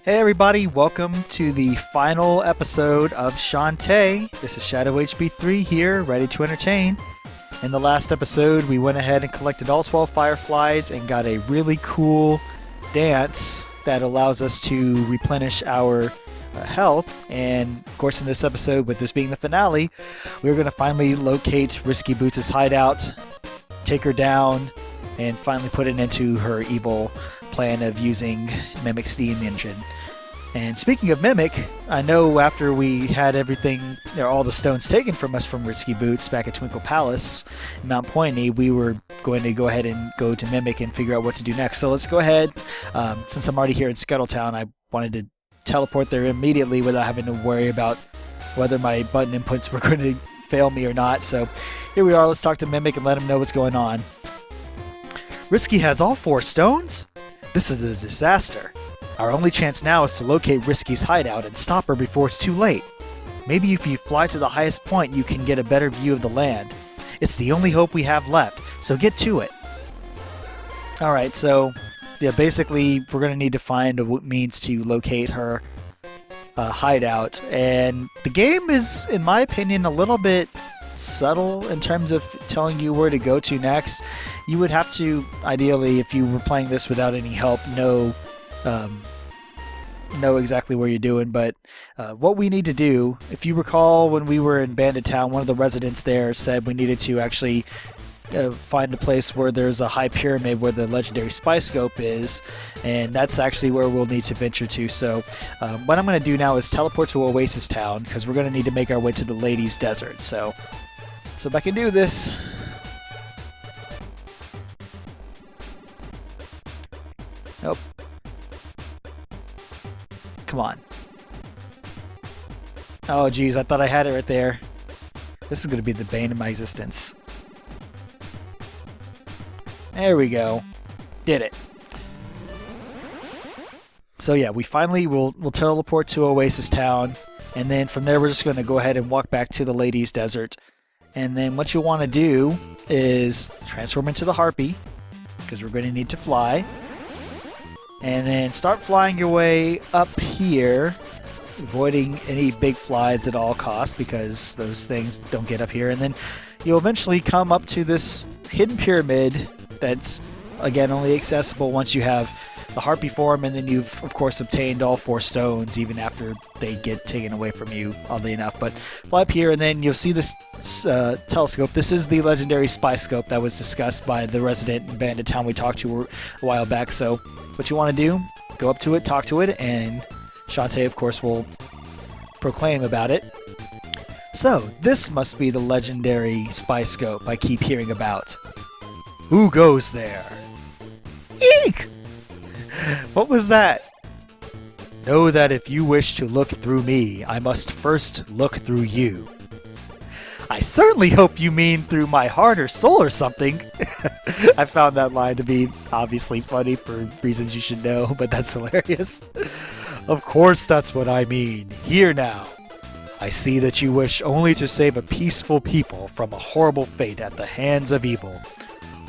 Hey everybody, welcome to the final episode of Shantae. This is Shadow HB3 here, ready to entertain. In the last episode, we went ahead and collected all 12 fireflies and got a really cool dance that allows us to replenish our health. And of course, in this episode, with this being the finale, we're going to finally locate Risky Boots' hideout, take her down, and finally put an end to her evil plan of using Mimic's steam engine. And speaking of Mimic, I know after we had everything, all the stones taken from us from Risky Boots back at Twinkle Palace in Mount Pointy, we were going to go ahead and go to Mimic and figure out what to do next. So let's go ahead. Since I'm already here in Scuttletown, I wanted to teleport there immediately without having to worry about whether my button inputs were going to fail me or not. So here we are. Let's talk to Mimic and let him know what's going on. Risky has all 4 stones? This is a disaster. Our only chance now is to locate Risky's hideout and stop her before it's too late. Maybe if you fly to the highest point, you can get a better view of the land. It's the only hope we have left, so get to it. Alright, so yeah, basically we're going to need to find a means to locate her hideout. And the game is, in my opinion, a little bit subtle in terms of telling you where to go to next. You would have to, ideally, if you were playing this without any help, know exactly where you're doing. But what we need to do, if you recall when we were in Bandit Town, one of the residents there said we needed to actually find a place where there's a high pyramid where the legendary spy scope is, and that's actually where we'll need to venture to. So what I'm going to do now is teleport to Oasis Town, because we're going to need to make our way to the Ladies Desert. So if I can do this. Nope. Come on. Oh geez, I thought I had it right there. This is going to be the bane of my existence. There we go. Did it. So yeah, we finally will teleport to Oasis Town, and then from there we're just going to go ahead and walk back to the Ladies Desert. And then what you'll want to do is transform into the Harpy, because we're going to need to fly. And then start flying your way up here, avoiding any big flies at all costs, because those things don't get up here. And then you'll eventually come up to this hidden pyramid that's, again, only accessible once you have the Harpy form, and then you've, of course, obtained all 4 stones, even after they get taken away from you, oddly enough. But fly up here, and then you'll see this telescope. This is the legendary spy scope that was discussed by the resident in Bandit Town we talked to a while back. So what you want to do, go up to it, talk to it, and Shantae, of course, will proclaim about it. So, this must be the legendary spy scope I keep hearing about. Who goes there? Eek! What was that? Know that if you wish to look through me, I must first look through you. I certainly hope you mean through my heart or soul or something. I found that line to be obviously funny for reasons you should know, but that's hilarious. Of course that's what I mean. Here now. I see that you wish only to save a peaceful people from a horrible fate at the hands of evil.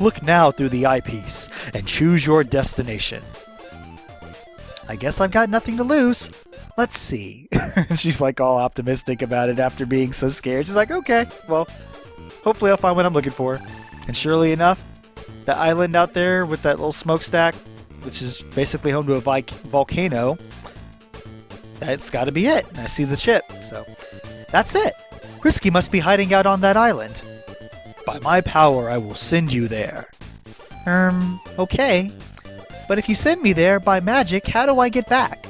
Look now through the eyepiece and choose your destination. I guess I've got nothing to lose. Let's see. She's like all optimistic about it after being so scared. She's like, okay, well, hopefully I'll find what I'm looking for. And surely enough, the island out there with that little smokestack, which is basically home to a volcano, that's got to be it. I see the ship, so that's it. Risky must be hiding out on that island. By my power, I will send you there. Okay. But if you send me there by magic, how do I get back?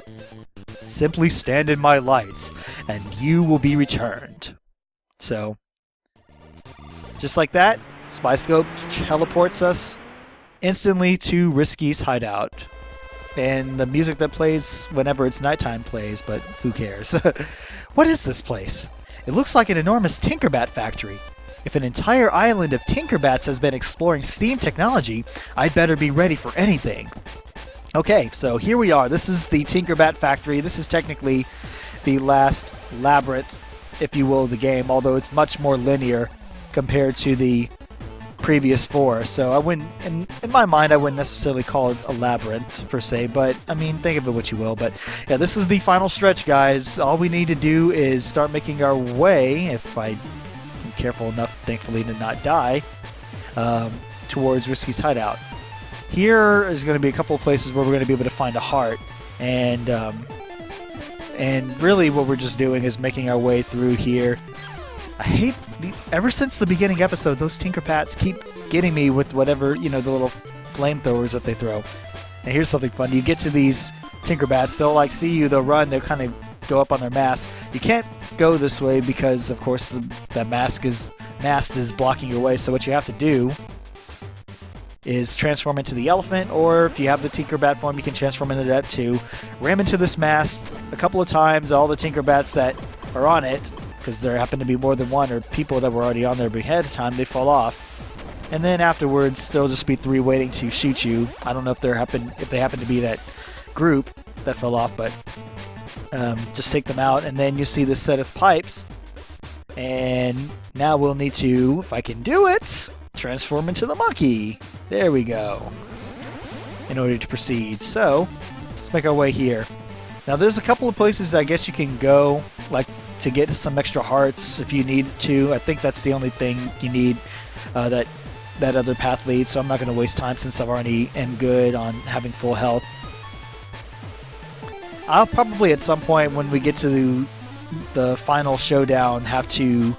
Simply stand in my light, and you will be returned. So, just like that, Spy Scope teleports us instantly to Risky's hideout. And the music that plays whenever it's nighttime plays, but who cares? What is this place? It looks like an enormous Tinkerbat factory. If an entire island of Tinkerbats has been exploring steam technology, I'd better be ready for anything. Okay, so here we are. This is the Tinkerbat factory. This is technically the last labyrinth, if you will, of the game, although it's much more linear compared to the previous 4, so I wouldn't, in my mind, I wouldn't necessarily call it a labyrinth per se, but I mean, think of it what you will. But yeah, this is the final stretch, guys. All we need to do is start making our way, if I'm careful enough, thankfully, to not die, towards Risky's hideout. Here is going to be a couple of places where we're going to be able to find a heart, and really what we're just doing is making our way through here. I hate, ever since the beginning episode, those Tinkerbats keep getting me with whatever, the little flamethrowers that they throw. And here's something fun. You get to these Tinkerbats, they'll like see you, they'll run, they'll kind of go up on their mast. You can't go this way because, of course, that mast is blocking your way, so what you have to do is transform into the elephant, or if you have the Tinkerbat form, you can transform into that too. Ram into this mast a couple of times, all the Tinkerbats that are on it, because there happen to be more than one, or people that were already on there ahead of time, they fall off. And then afterwards, there'll just be 3 waiting to shoot you. I don't know if they happen to be that group that fell off, but just take them out, and then you see this set of pipes. And now we'll need to, if I can do it, transform into the monkey. There we go. In order to proceed. So, let's make our way here. Now there's a couple of places I guess you can go, like to get some extra hearts if you need to. I think that's the only thing you need that other path leads, so I'm not going to waste time since I've already am good on having full health. I'll probably at some point when we get to the final showdown have to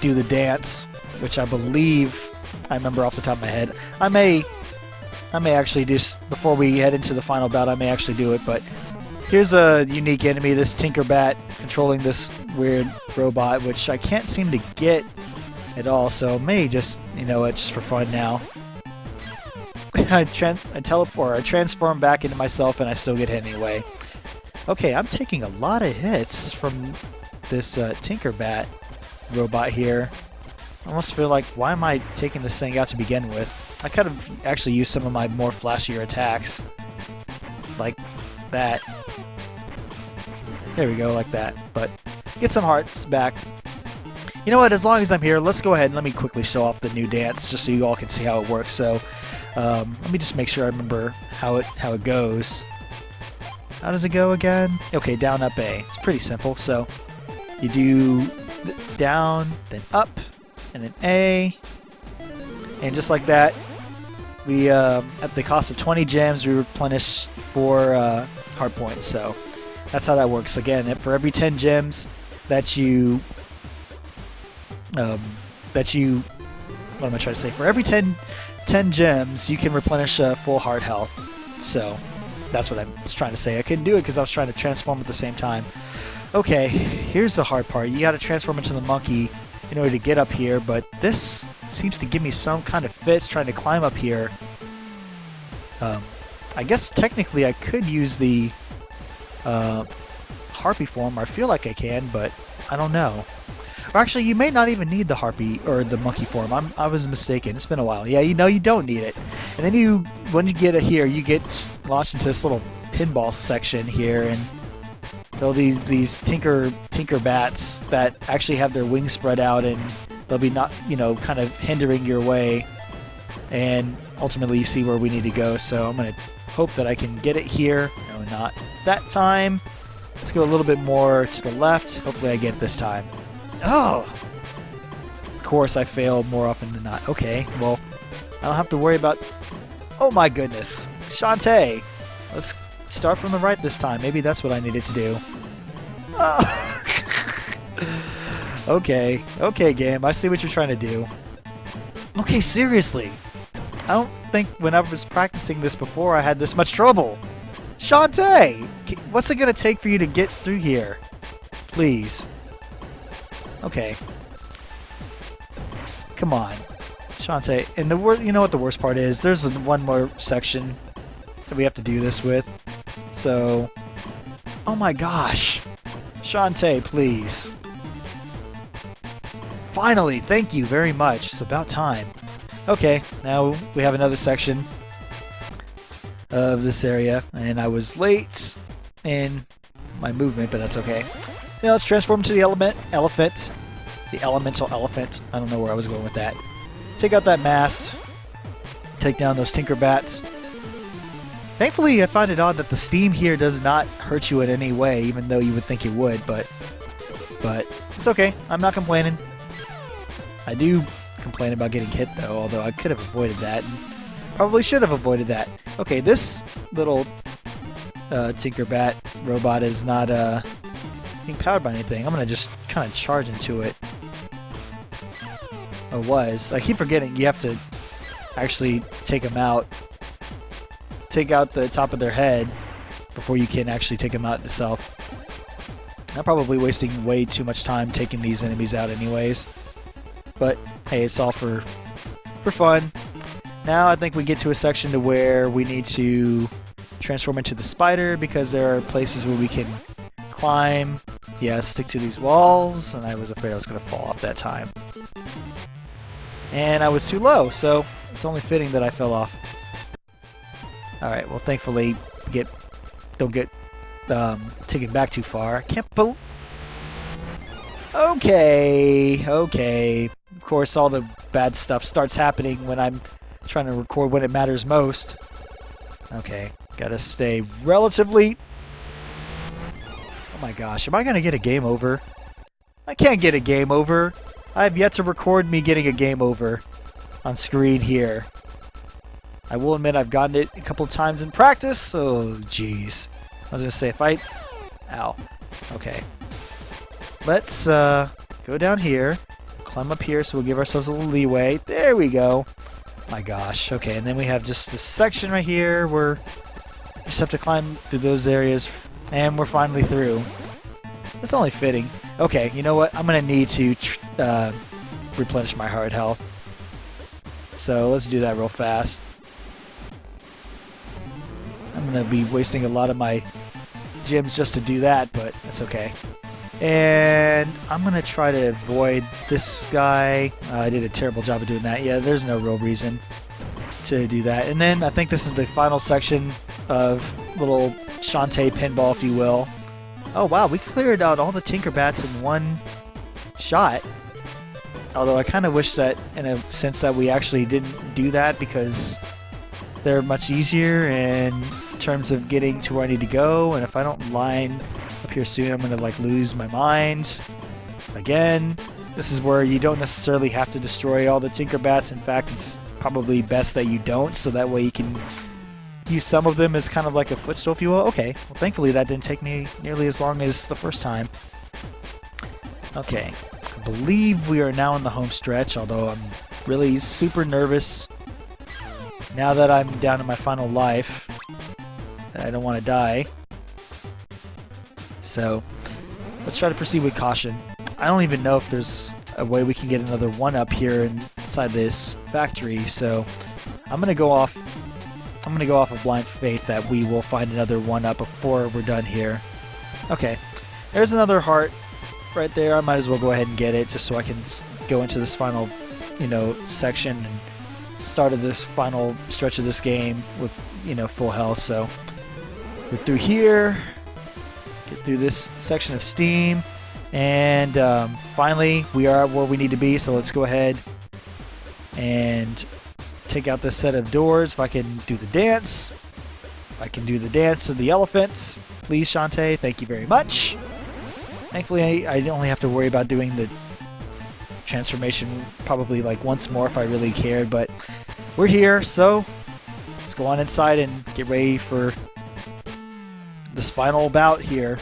do the dance, which I believe I remember off the top of my head. I may actually just, before we head into the final bout, I may actually do it, but here's a unique enemy, this Tinkerbat controlling this weird robot, which I can't seem to get at all, so I may just, just for fun now. I transform back into myself and I still get hit anyway. Okay, I'm taking a lot of hits from this Tinkerbat robot here. I almost feel like, why am I taking this thing out to begin with? I could have actually used some of my more flashier attacks. Like that. There we go, like that. But get some hearts back. You know what, as long as I'm here, let's go ahead and let me quickly show off the new dance just so you all can see how it works. So, let me just make sure I remember how it goes. How does it go again? Okay, down, up, A. It's pretty simple. So, you do down, then up, and then A. And just like that, we, at the cost of 20 gems, we replenish 4 heart points. So, that's how that works. Again, for every 10 gems that you what am I trying to say? For every 10 gems, you can replenish full heart health. So, that's what I was trying to say. I couldn't do it because I was trying to transform at the same time. Okay, here's the hard part. You got to transform into the monkey in order to get up here, but this seems to give me some kind of fits trying to climb up here. I guess technically I could use the harpy form. I feel like I can, but I don't know. Or actually, you may not even need the harpy or the monkey form. I was mistaken. It's been a while. Yeah, you don't need it. And then when you get here, you get launched into this little pinball section here, and all these Tinkerbats that actually have their wings spread out, and they'll be not kind of hindering your way. And ultimately, you see where we need to go. So I'm gonna hope that I can get it here. No, not that time. Let's go a little bit more to the left. Hopefully, I get it this time. Oh! Of course, I fail more often than not. Okay, well, I don't have to worry about... Oh my goodness. Shantae! Let's start from the right this time. Maybe that's what I needed to do. Oh. Okay, game. I see what you're trying to do. Okay, seriously. I don't think when I was practicing this before I had this much trouble. Shantae! What's it gonna take for you to get through here? Please. Okay. Come on. Shantae. And you know what the worst part is? There's one more section that we have to do this with. So... Oh my gosh. Shantae, please. Finally! Thank you very much. It's about time. Okay, now we have another section of this area. And I was late in my movement, but that's okay. Now let's transform to the elephant. The elemental elephant. I don't know where I was going with that. take out that mast, take down those tinker bats. Thankfully, I find it odd that the steam here does not hurt you in any way, even though you would think it would, but it's okay. I'm not complaining. I do complain about getting hit, though, although I could have avoided that. And probably should have avoided that. Okay, this little tinker bat robot is not being powered by anything. I'm going to just kind of charge into it. Or was. I keep forgetting you have to actually take them out. Take out the top of their head before you can actually take them out yourself. I'm probably wasting way too much time taking these enemies out anyways. But hey, it's all for fun. Now I think we get to a section to where we need to transform into the spider because there are places where we can climb. Yeah, stick to these walls, and I was afraid I was going to fall off that time. And I was too low, so it's only fitting that I fell off. Alright, well thankfully don't get taken back too far. I can't believe... Okay. Of course, all the bad stuff starts happening when I'm trying to record when it matters most. Okay, gotta stay relatively... Oh my gosh, am I gonna get a game over? I can't get a game over. I have yet to record me getting a game over on screen here. I will admit I've gotten it a couple of times in practice, so jeez. I was gonna say, if I... Ow. Okay. Let's go down here, climb up here so we'll give ourselves a little leeway. There we go. My gosh. Okay, and then we have just this section right here where we just have to climb through those areas, and we're finally through. That's only fitting. Okay, you know what? I'm gonna need to replenish my heart health. So let's do that real fast. I'm going to be wasting a lot of my gems just to do that, but that's okay. And I'm going to try to avoid this guy. I did a terrible job of doing that. Yeah, there's no real reason to do that. And then I think this is the final section of little Shantae pinball, if you will. Oh wow, we cleared out all the tinker bats in one shot. Although I kind of wish that, in a sense, that we actually didn't do that because they're much easier in terms of getting to where I need to go. And if I don't line up here soon, I'm going to like lose my mind. Again, this is where you don't necessarily have to destroy all the tinker bats. In fact, it's probably best that you don't, so that way you can use some of them as kind of like a footstool, if you will. Okay, well thankfully that didn't take me nearly as long as the first time. Okay, I believe we are now in the home stretch, although I'm really super nervous now that I'm down to my final life. I don't want to die. So, let's try to proceed with caution. I don't even know if there's a way we can get another one up here inside this factory, so I'm gonna go off of blind faith that we will find another one up before we're done here. Okay, there's another heart right there. I might as well go ahead and get it just so I can go into this final, section and start of this final stretch of this game with, full health. So we're through here, get through this section of steam, and finally we are where we need to be. So let's go ahead and take out this set of doors. If I can do the dance. If I can do the dance of the elephants. Please, Shantae. Thank you very much. Thankfully, I only have to worry about doing the transformation probably like once more if I really cared, but we're here, so let's go on inside and get ready for this final bout here.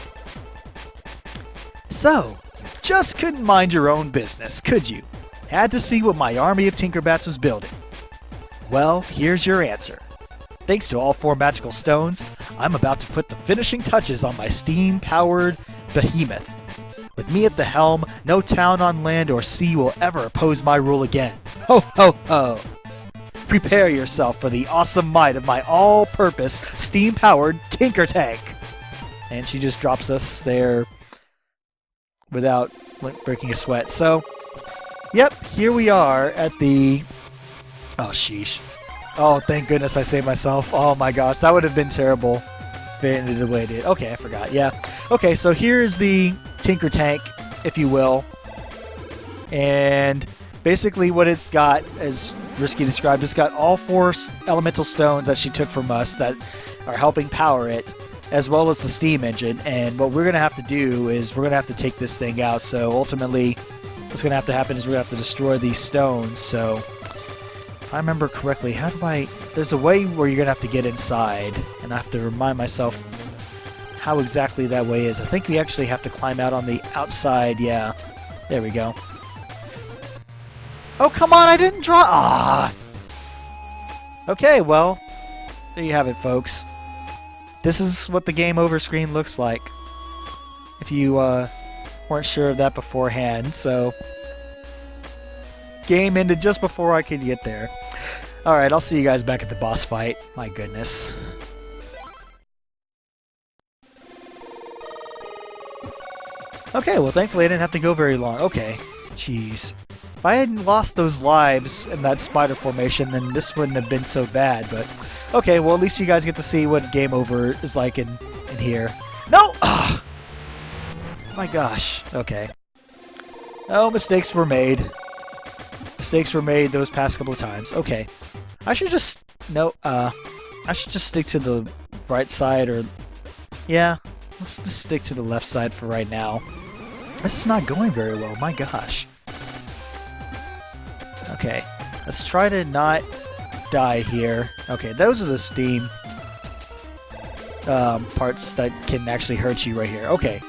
So, just couldn't mind your own business, could you? Had to see what my army of Tinkerbats was building. Well, here's your answer. Thanks to all 4 magical stones, I'm about to put the finishing touches on my steam-powered behemoth. With me at the helm, no town on land or sea will ever oppose my rule again. Ho ho ho! Prepare yourself for the awesome might of my all-purpose, steam-powered Tinker Tank! And she just drops us there without breaking a sweat. So, yep, here we are at the... Oh, sheesh. Oh, thank goodness I saved myself. Oh my gosh, that would have been terrible if it ended the way it did. Okay, I forgot. Yeah. Okay, so here's the Tinker Tank, if you will. And basically what it's got, as Risky described, it's got all 4 elemental stones that she took from us that are helping power it, as well as the steam engine. And what we're going to have to do is we're going to have to take this thing out. So ultimately, what's going to have to happen is we're going to have to destroy these stones. So if I remember correctly, how do I... There's a way where you're going to have to get inside, and I have to remind myself how exactly that way is. I think we actually have to climb out on the outside. Yeah, there we go. Oh, come on, I didn't draw... Ah! Okay, well, there you have it, folks. This is what the game over screen looks like. If you weren't sure of that beforehand, so... Game ended just before I could get there. Alright, I'll see you guys back at the boss fight. My goodness. Okay, well thankfully I didn't have to go very long. Okay, jeez. If I hadn't lost those lives in that spider formation, then this wouldn't have been so bad, but... Okay, well at least you guys get to see what game over is like in here. No! Ah! My gosh. Okay. Oh, mistakes were made. Mistakes were made those past couple of times. Okay. I should just... No, I should just stick to the right side, or... Yeah, let's just stick to the left side for right now. This is not going very well, my gosh. Okay, let's try to not die here. Okay, those are the steam parts that can actually hurt you right here. Okay,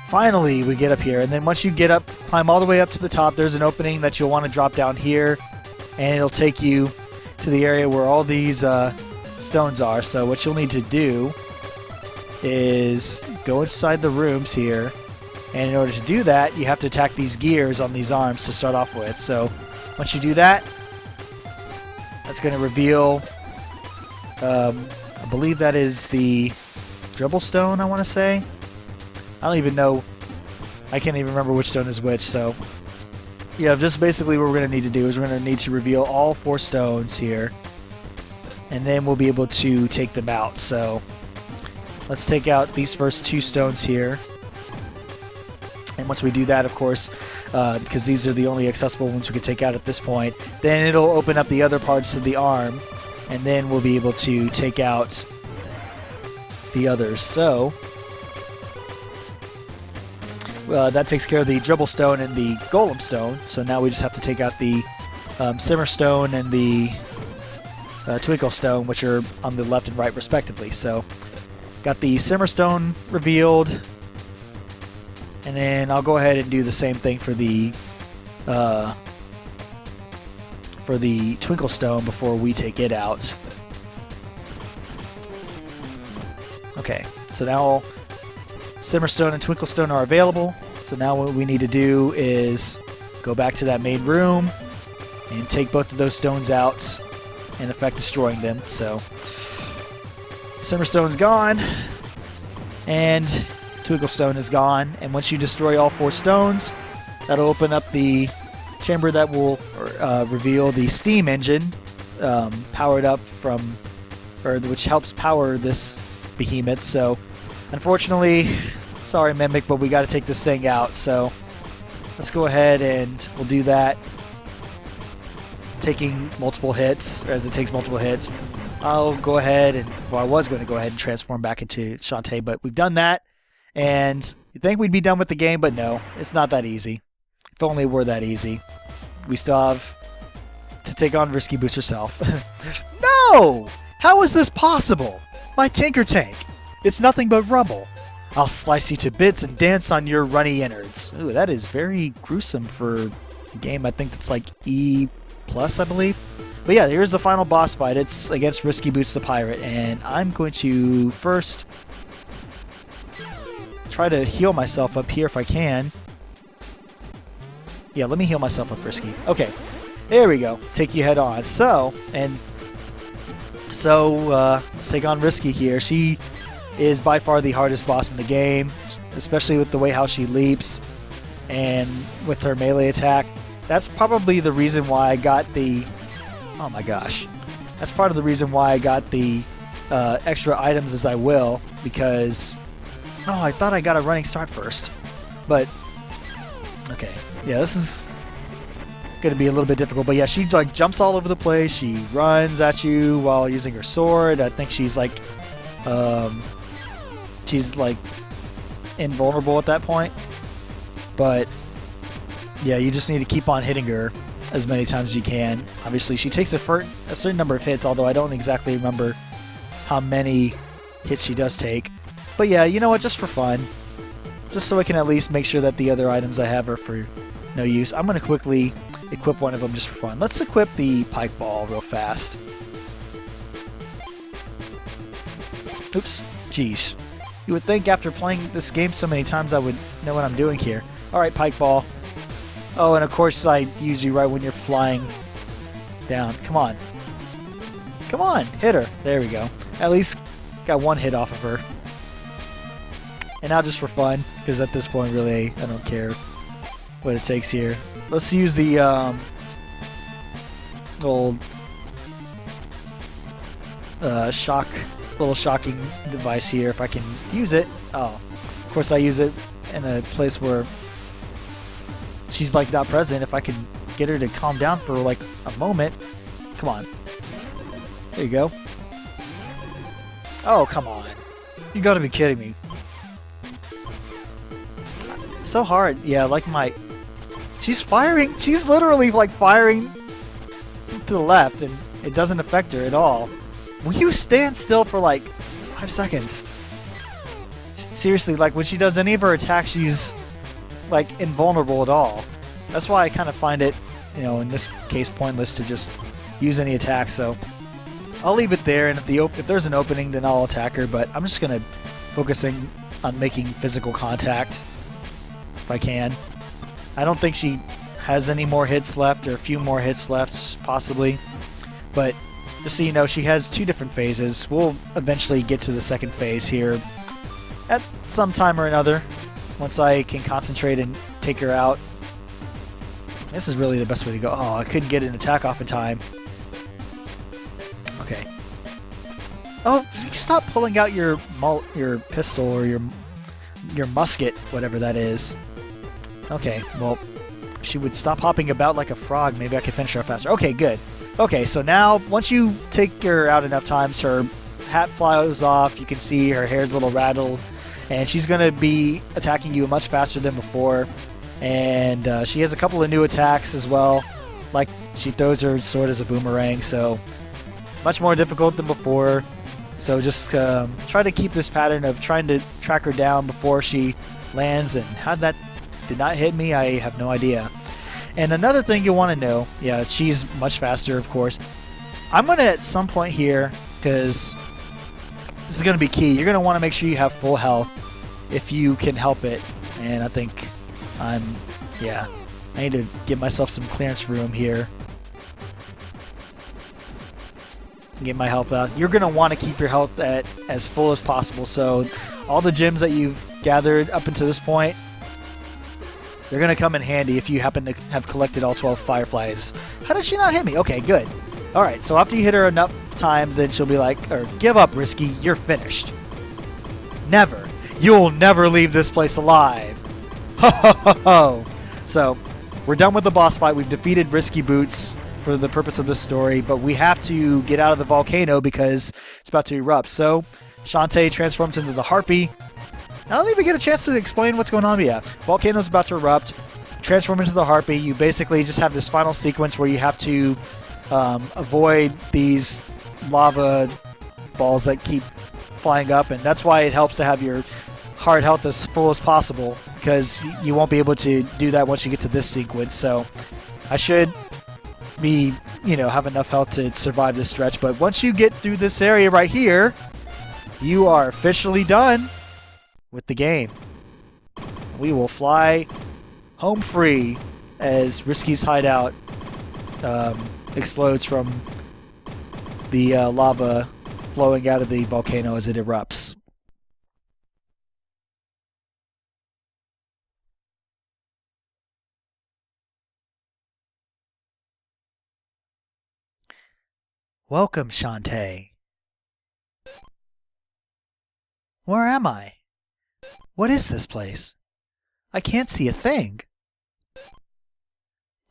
finally we get up here, and then once you get up, climb all the way up to the top, there's an opening that you'll want to drop down here, and it'll take you to the area where all these stones are. So what you'll need to do is go inside the rooms here, and in order to do that, you have to attack these gears on these arms to start off with. So once you do that, that's going to reveal, I believe that is the dribble stone, I want to say. I don't even know, I can't even remember which stone is which, so yeah, just basically what we're going to need to do is we're going to need to reveal all 4 stones here, and then we'll be able to take them out. So let's take out these first 2 stones here. And once we do that, of course, because these are the only accessible ones we can take out at this point, then it'll open up the other parts of the arm, and then we'll be able to take out the others. So that takes care of the dribble stone and the golem stone. So now we just have to take out the simmer stone and the twinkle stone, which are on the left and right respectively. So got the simmer stone revealed. And then I'll go ahead and do the same thing for the twinkle stone before we take it out. Okay, so now simmer stone and twinkle stone are available. So now what we need to do is go back to that main room and take both of those stones out, in effect destroying them. So simmer stone's gone, and twinkle stone is gone, and once you destroy all 4 stones, that'll open up the chamber that will reveal the steam engine powered up from, or which helps power this behemoth. So unfortunately, sorry Mimic, but we got to take this thing out. So let's go ahead and we'll do that, taking multiple hits, or as it takes multiple hits. I'll go ahead and, well, I was going to go ahead and transform back into Shantae, but we've done that. And you'd think we'd be done with the game, but no, it's not that easy. If only it were that easy. We still have to take on Risky Boots herself. No! How is this possible? My Tinker Tank. It's nothing but rubble. I'll slice you to bits and dance on your runny innards. Ooh, that is very gruesome for a game. I think it's like E+, I believe. But yeah, here's the final boss fight. It's against Risky Boots the Pirate, and I'm going to first try to heal myself up here if I can. Yeah, let me heal myself up, Risky. Okay, there we go. Take you head on. So let's take on Risky here. She is by far the hardest boss in the game, especially with the way how she leaps and with her melee attack. That's probably the reason why I got the... Oh my gosh. That's part of the reason why I got the extra items as I will, because... Oh, I thought I got a running start first. But, okay. Yeah, this is going to be a little bit difficult. But yeah, she like jumps all over the place. She runs at you while using her sword. I think she's like invulnerable at that point. But yeah, you just need to keep on hitting her as many times as you can. Obviously, she takes a certain number of hits, although I don't exactly remember how many hits she does take. But yeah, you know what, just for fun, just so I can at least make sure that the other items I have are for no use, I'm going to quickly equip one of them just for fun. Let's equip the pike ball real fast. Oops, jeez. You would think after playing this game so many times I would know what I'm doing here. Alright, pike ball. Oh, and of course I use you right when you're flying down. Come on. Come on, hit her. There we go. At least got one hit off of her. And now just for fun, because at this point really I don't care what it takes here. Let's use the old little shocking device here if I can use it. Oh, of course I use it in a place where she's like not present. If I can get her to calm down for like a moment. Come on. There you go. Oh, come on. You gotta be kidding me. So hard. Yeah, like my... She's firing. She's literally like firing to the left and it doesn't affect her at all. Will you stand still for like 5 seconds? Seriously, like when she does any of her attacks, she's like invulnerable at all. That's why I kind of find it, you know, in this case pointless to just use any attack. So I'll leave it there, and if there's an opening, then I'll attack her. But I'm just gonna focusing on making physical contact if I can. I don't think she has any more hits left, or a few more hits left, possibly. But just so you know, she has 2 different phases. We'll eventually get to the second phase here at some time or another, once I can concentrate and take her out. This is really the best way to go. Oh, I couldn't get an attack off in time. Okay. Oh, stop pulling out your pistol or your musket, whatever that is. Okay, well, if she would stop hopping about like a frog, maybe I could finish her faster. Okay, good. Okay, so now, once you take her out enough times, her hat flies off, you can see her hair's a little rattled, and she's going to be attacking you much faster than before. And she has a couple of new attacks as well, like she throws her sword as a boomerang, so much more difficult than before. So just try to keep this pattern of trying to track her down before she lands. And how that did not hit me, I have no idea. And another thing you'll want to know, yeah, she's much faster, of course. I'm going to, at some point here, because this is going to be key, you're going to want to make sure you have full health if you can help it. And I think I need to give myself some clearance room here. Get my health out. You're going to want to keep your health at as full as possible. So all the gems that you've gathered up until this point, they're going to come in handy if you happen to have collected all 12 fireflies. How did she not hit me? Okay, good. Alright, so after you hit her enough times, then she'll be like, or give up, Risky, you're finished. Never. You'll never leave this place alive. Ho ho ho ho. So, we're done with the boss fight. We've defeated Risky Boots for the purpose of this story, but we have to get out of the volcano because it's about to erupt. So, Shantae transforms into the Harpy. I don't even get a chance to explain what's going on yet. Volcano's about to erupt. Transform into the Harpy. You basically just have this final sequence where you have to avoid these lava balls that keep flying up, and that's why it helps to have your heart health as full as possible, because you won't be able to do that once you get to this sequence. So I should be, have enough health to survive this stretch, but once you get through this area right here, you are officially done with the game. We will fly home free as Risky's hideout explodes from the lava flowing out of the volcano as it erupts. Welcome, Shantae. Where am I? What is this place? I can't see a thing.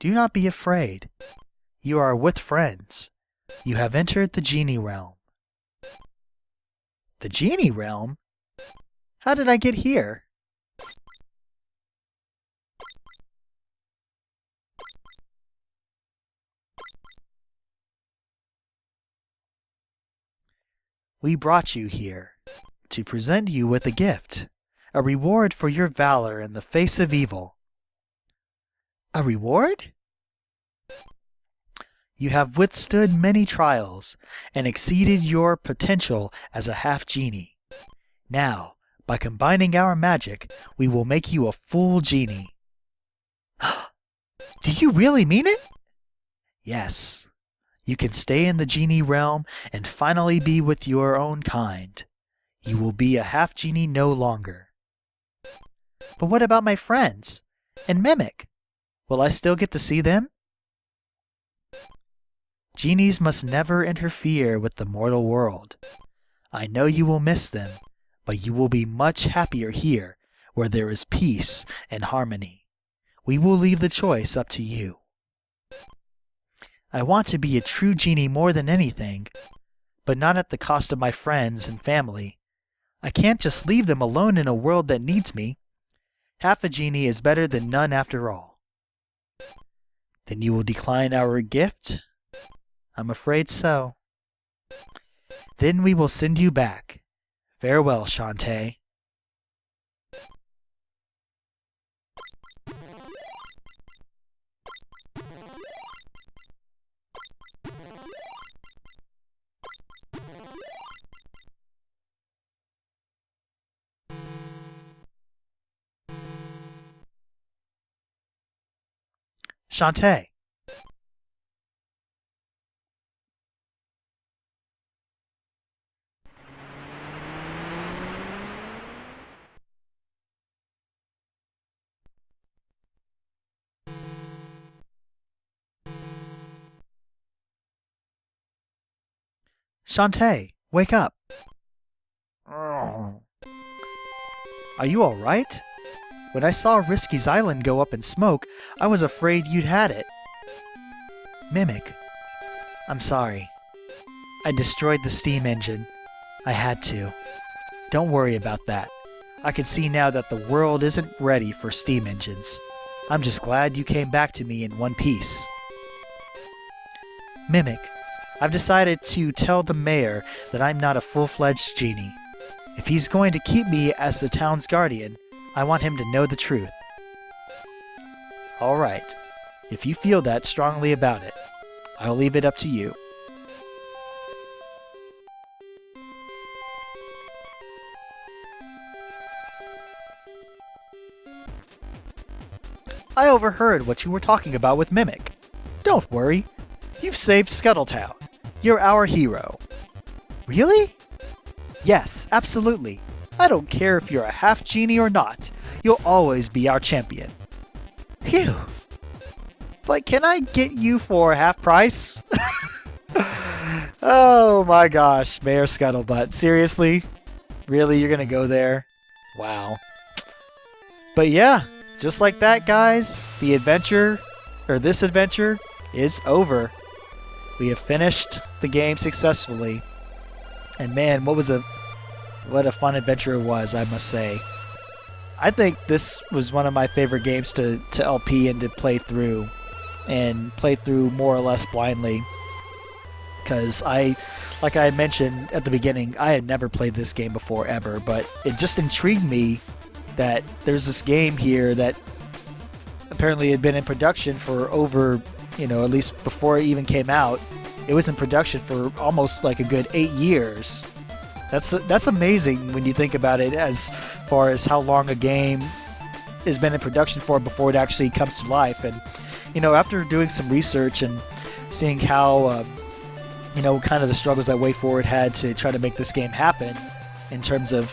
Do not be afraid. You are with friends. You have entered the genie realm. The genie realm? How did I get here? We brought you here to present you with a gift, a reward for your valor in the face of evil. A reward? You have withstood many trials and exceeded your potential as a half-genie. Now, by combining our magic, we will make you a full genie. Do you really mean it? Yes. You can stay in the genie realm and finally be with your own kind. You will be a half-genie no longer. But what about my friends? And Mimic? Will I still get to see them? Genies must never interfere with the mortal world. I know you will miss them, but you will be much happier here, where there is peace and harmony. We will leave the choice up to you. I want to be a true genie more than anything, but not at the cost of my friends and family. I can't just leave them alone in a world that needs me. Half a genie is better than none after all. Then you will decline our gift? I'm afraid so. Then we will send you back. Farewell, Shantae. Shantae. Shantae, wake up. Are you alright? When I saw Risky's island go up in smoke, I was afraid you'd had it. Mimic, I'm sorry. I destroyed the steam engine. I had to. Don't worry about that. I can see now that the world isn't ready for steam engines. I'm just glad you came back to me in one piece. Mimic, I've decided to tell the mayor that I'm not a full-fledged genie. If he's going to keep me as the town's guardian, I want him to know the truth. Alright, if you feel that strongly about it, I'll leave it up to you. I overheard what you were talking about with Mimic. Don't worry, you've saved Scuttletown. You're our hero. Really? Yes, absolutely. I don't care if you're a half-genie or not. You'll always be our champion. Phew. But can I get you for half price? Oh my gosh, Mayor Scuttlebutt. Seriously? Really, you're gonna go there? Wow. But yeah, just like that, guys, the adventure, or this adventure, is over. We have finished the game successfully. And man, what a fun adventure it was, I must say. I think this was one of my favorite games to LP and to play through. And play through more or less blindly. Because like I mentioned at the beginning, I had never played this game before ever. But it just intrigued me that there's this game here that apparently had been in production for over, at least before it even came out. It was in production for almost like a good 8 years. That's amazing when you think about it, as far as how long a game has been in production for before it actually comes to life. And after doing some research and seeing how kind of the struggles that WayForward had to try to make this game happen, in terms of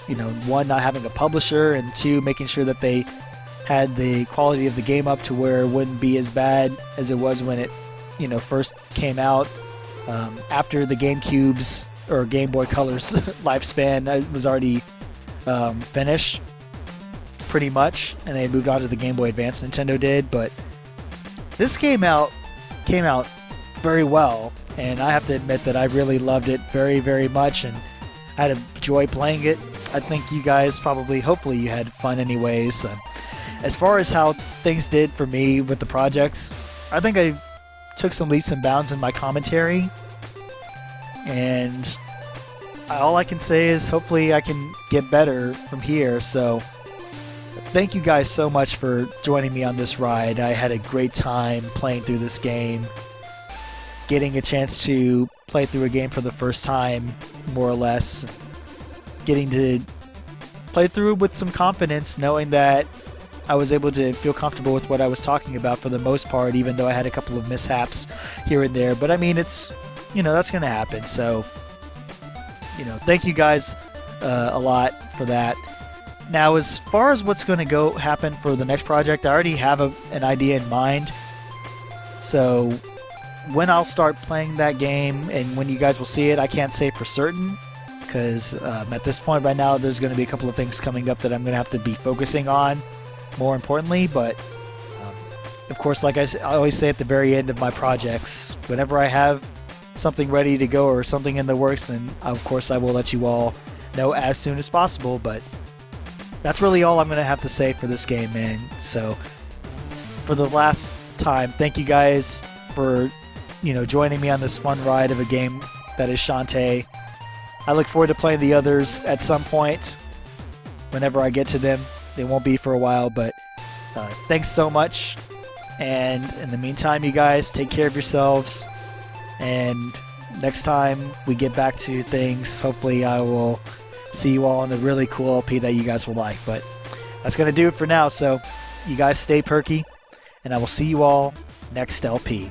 one, not having a publisher, and two, making sure that they had the quality of the game up to where it wouldn't be as bad as it was when it first came out. After the GameCube's or Game Boy Color's lifespan was already finished, pretty much, and they moved on to the Game Boy Advance, Nintendo did. But this came out very well, and I have to admit that I really loved it very, very much, and I had a joy playing it. I think you guys hopefully you had fun anyways. As far as how things did for me with the projects, I think I took some leaps and bounds in my commentary, and all I can say is hopefully I can get better from here. So thank you guys so much for joining me on this ride. I had a great time playing through this game, getting a chance to play through a game for the first time, more or less, getting to play through it with some confidence, knowing that I was able to feel comfortable with what I was talking about for the most part, even though I had a couple of mishaps here and there. But I mean, it's, that's going to happen. So, thank you guys a lot for that. Now, as far as what's going to happen for the next project, I already have an idea in mind. So when I'll start playing that game and when you guys will see it, I can't say for certain, because at this point right now there's going to be a couple of things coming up that I'm going to have to be focusing on more importantly. But of course, like I always say at the very end of my projects, whenever I have something ready to go or something in the works, and of course I will let you all know as soon as possible. But that's really all I'm going to have to say for this game, man. So for the last time, thank you guys for joining me on this fun ride of a game that is Shantae. I look forward to playing the others at some point whenever I get to them. They won't be for a while, but thanks so much. And in the meantime, you guys, take care of yourselves. And next time we get back to things, hopefully I will see you all in a really cool LP that you guys will like. But that's going to do it for now. So you guys stay perky, and I will see you all next LP.